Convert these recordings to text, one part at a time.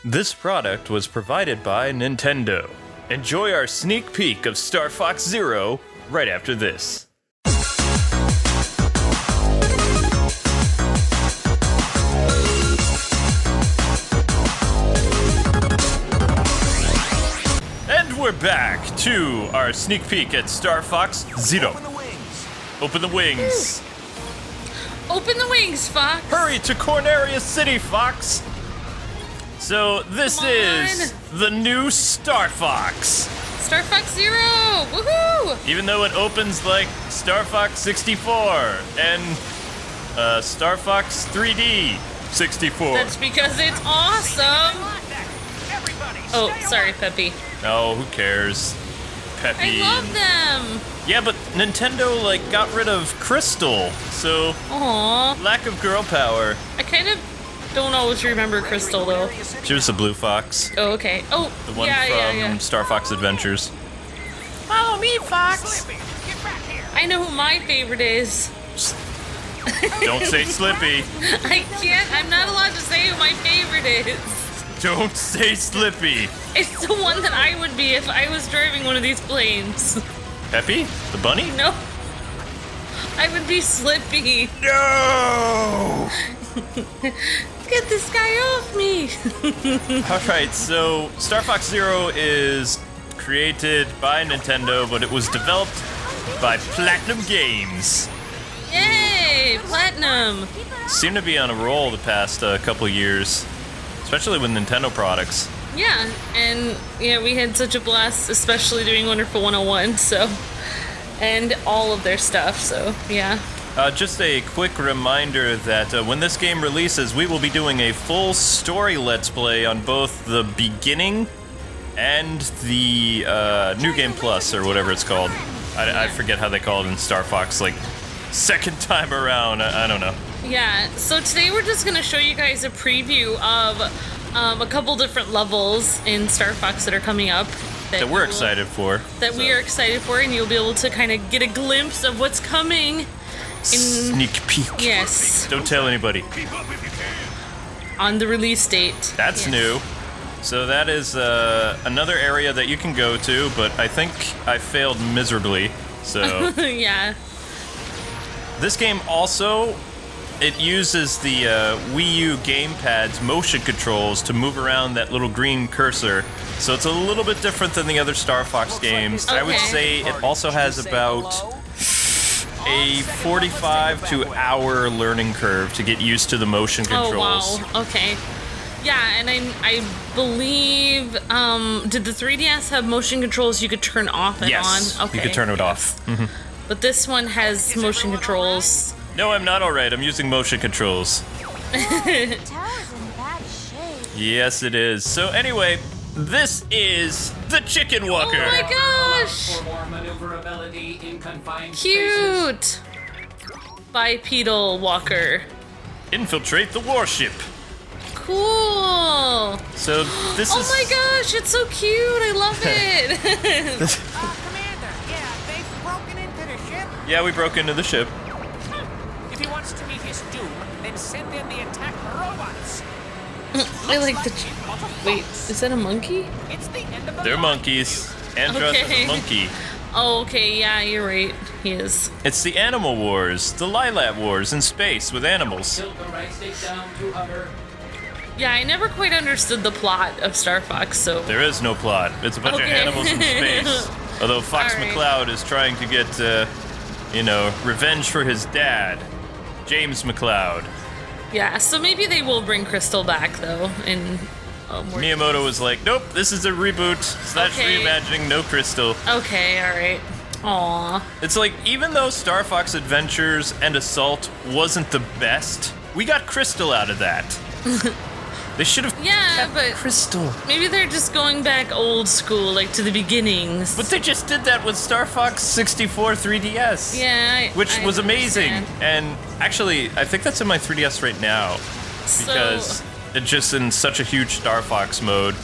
This product was provided by Nintendo. Enjoy our sneak peek of Star Fox Zero right after this. And we're back to our sneak peek at Star Fox Zero. Open the wings. Open the wings. Open the wings, Fox. Hurry to Corneria City, Fox. So this is the new Star Fox. Star Fox Zero, woohoo! Even though it opens like Star Fox 64 and Star Fox 3D 64. That's because it's awesome. Oh, sorry, Peppy. No, who cares? Peppy. I love them. Yeah, but Nintendo got rid of Krystal, so Aww. lack of girl power. I kind of don't always remember Krystal though. She was the blue fox. Oh, okay. Oh, The one yeah. from Star Fox Adventures. Follow me, Fox. I know who my favorite is. Don't say Slippy. I can't. I'm not allowed to say who my favorite is. Don't say Slippy. It's the one that I would be if I was driving one of these planes. Peppy? The bunny? No. I would be Slippy. No! Get this guy off me. Alright, so Star Fox Zero is created by Nintendo, but it was developed by Platinum Games. Yay, Platinum. Seem to be on a roll the past couple years, especially with Nintendo products. Yeah, and we had such a blast, especially doing Wonderful 101, so, and all of their stuff, so, yeah. Just a quick reminder that when this game releases, we will be doing a full story Let's Play on both the beginning and the New Game Plus, or whatever it's called. I forget how they call it in Star Fox, second time around, I don't know. Yeah, so today we're just going to show you guys a preview of a couple different levels in Star Fox that are coming up. That we're excited for. We are excited for, and you'll be able to kind of get a glimpse of what's coming. Sneak peek. Yes. Don't tell anybody. On the release date. That's new. So that is another area that you can go to, but I think I failed miserably, so... Yeah. This game also, it uses the Wii U gamepad's motion controls to move around that little green cursor, so it's a little bit different than the other Star Fox games. Okay. I would say it also has about a 45 to hour learning curve to get used to the motion controls. Oh, wow. Okay. Yeah, and I believe, did the 3DS have motion controls you could turn off and yes, on? Okay. You could turn it off. Mm-hmm. But this one has motion controls. No, I'm not alright. I'm using motion controls. Tower's in bad shape. Yes, it is. So anyway, this is the Chicken Walker. Oh my gosh! For more maneuverability in confined Cute! spaces. Bipedal walker. Infiltrate the warship. Cool! So this Oh is... my gosh, it's so cute! I love it! Commander, they've broken into the ship. Yeah, we broke into the ship. If he wants to meet his doom, then send in the attack robots. I like the... Wait, is that a monkey? It's the end of the They're line. monkeys. Andross is Okay. a monkey. Oh, okay, yeah, you're right. He is. It's the Animal Wars, the Lilat Wars in space with animals. Tilt the right stick down to hover. Yeah, I never quite understood the plot of Star Fox, so... There is no plot. It's a bunch of Okay. animals in space. Although Fox All right. McCloud is trying to get, revenge for his dad, James McCloud. Yeah, so maybe they will bring Krystal back, though, in... more... Miyamoto was like, nope, this is a reboot / Okay. reimagining, no Krystal. Okay, alright. Aww. It's like, even though Star Fox Adventures and Assault wasn't the best, we got Krystal out of that. They should have Yeah, kept but- Krystal. Maybe they're just going back old school, to the beginnings. But they just did that with Star Fox 64 3DS. Yeah, Which was amazing. understand. And actually, I think that's in my 3DS right now. Because it's just in such a huge Star Fox mode.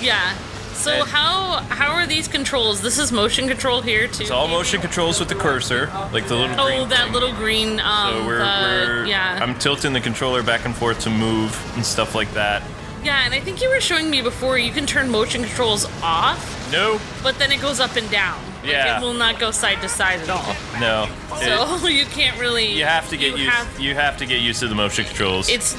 Yeah. So And- how are these controls? This is motion control here, too? It's all motion controls with the cursor, like the little green Oh, that thing. little green, So yeah. I'm tilting the controller back and forth to move and stuff like that. Yeah, and I think you were showing me before you can turn motion controls off, No. but then it goes up and down. Like, Yeah. it will not go side to side at all. No. So you can't really. You have to get used. You have to get used to the motion controls. It's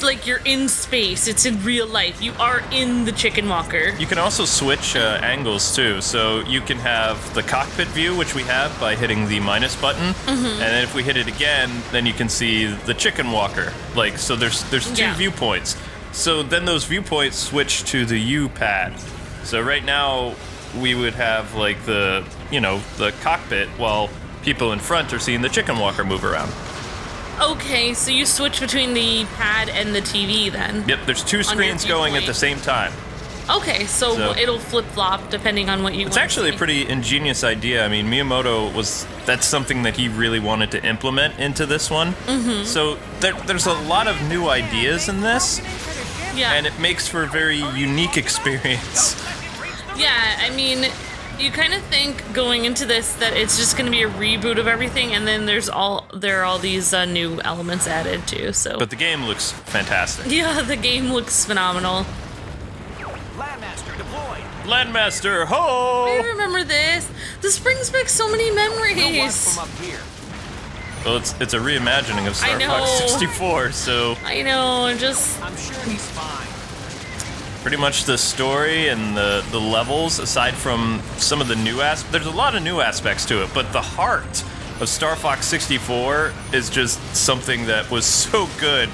like you're in space. It's in real life. You are in the chicken walker. You can also switch angles too, so you can have the cockpit view, which we have by hitting the minus button, and then if we hit it again, then you can see the chicken walker. Like, so there's two Yeah. viewpoints. So then those viewpoints switch to the U pad. So right now we would have like the cockpit while people in front are seeing the chicken walker move around. Okay, so you switch between the pad and the TV then. Yep, there's two screens going at the same time. Okay, so it'll flip-flop depending on what you want. It's actually a pretty ingenious idea. I mean, Miyamoto that's something that he really wanted to implement into this one. Mm-hmm. So there's a lot of new ideas in this, Yeah. and it makes for a very unique experience. Yeah, I mean, you kind of think going into this that it's just going to be a reboot of everything, and then there are all these new elements added too. So. But the game looks fantastic. Yeah, the game looks phenomenal. Landmaster deployed. Landmaster, I ho! remember this. This brings back so many No one memories. from up here. Well, it's a reimagining of Star I Fox know. 64, so I know, I'm sure he's fine. pretty much the story and the levels, aside from some of the new there's a lot of new aspects to it, but the heart of Star Fox 64 is just something that was so good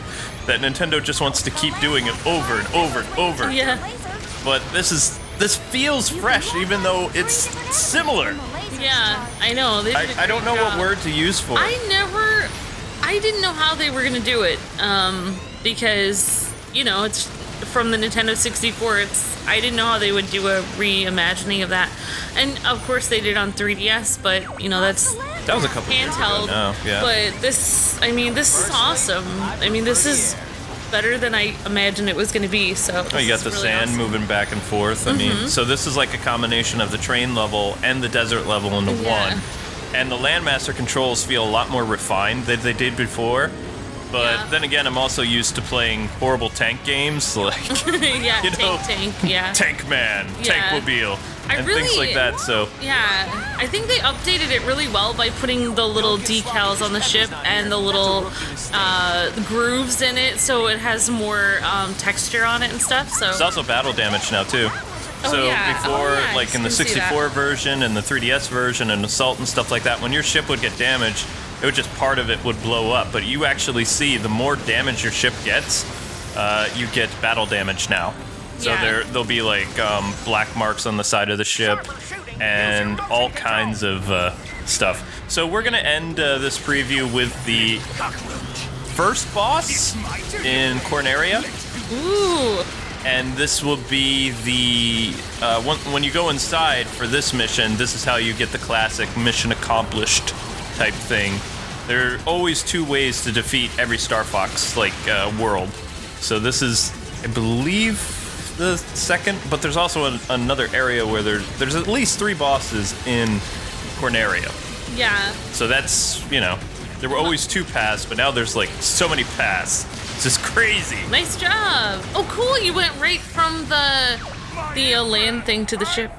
that Nintendo just wants to keep doing it over and over and over. Yeah. But this feels fresh, even though it's similar. Yeah, I know. They did a I don't know great what job. word to use for it. I didn't know how they were gonna do it, because it's from the Nintendo 64. I didn't know how they would do a reimagining of that, and of course they did on 3DS. But That was a couple years ago handheld. now, yeah. But this is awesome. I mean, this is better than I imagined it was gonna be. So Oh, you got the really sand awesome. moving back and forth. I mean, so this is like a combination of the train level and the desert level into Yeah. one. And the Landmaster controls feel a lot more refined than they did before. But Yeah. then again, I'm also used to playing horrible tank games like Yeah, you know, tank. Yeah. Tank Man, Yeah. Tankmobile, I and really- things like that. So Yeah, I think they updated it really well by putting the little decals on the ship and the little grooves in it, so it has more texture on it and stuff. So it's also battle damage now too. Oh, So yeah. before, Oh, yeah, I like in the can see that. 64 version and the 3DS version and Assault and stuff like that, when your ship would get damaged, it would just part of it would blow up. But you actually see the more damage your ship gets, you get battle damage now. So Yeah. there'll be like black marks on the side of the ship and all kinds of stuff. So we're gonna end this preview with the first boss in Corneria. ooh, And this will be the when you go inside for this mission. This is how you get the classic mission accomplished type thing. There are always two ways to defeat every Star Fox world. So this is, I believe, the second. But there's also another area where there's at least 3 bosses in Corneria. yeah. So that's there were always 2 paths, but now there's like so many paths. It's just crazy. Nice job. Oh, cool. You went right from the land thing to the ship.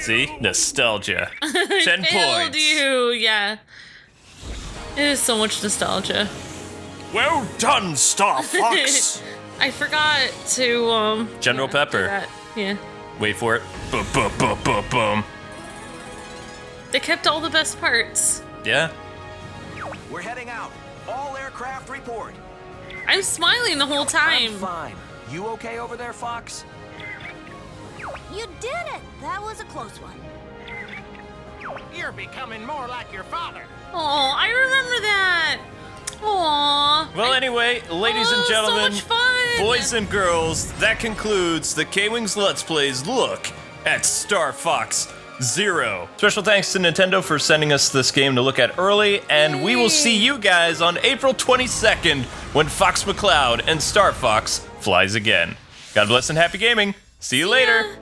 See? Nostalgia. 10 Failed points. you. Yeah. It is so much nostalgia. Well done, Star Fox. I forgot to General do Pepper. that. Yeah. Wait for it. Boom. Oh, They kept all the best parts. Yeah. We're heading out. All aircraft report. I'm smiling the whole time. I'm fine. You okay over there, Fox? You did it! That was a close one. You're becoming more like your father. Oh, I remember that. Aw. Well, anyway, ladies and Oh, gentlemen, so much fun. boys and girls, that concludes the Kwings Let's Plays look at Star Fox Zero. Special thanks to Nintendo for sending us this game to look at early, and we will see you guys on April 22nd when Fox McCloud and Star Fox flies again. God bless and happy gaming. See you later. ya.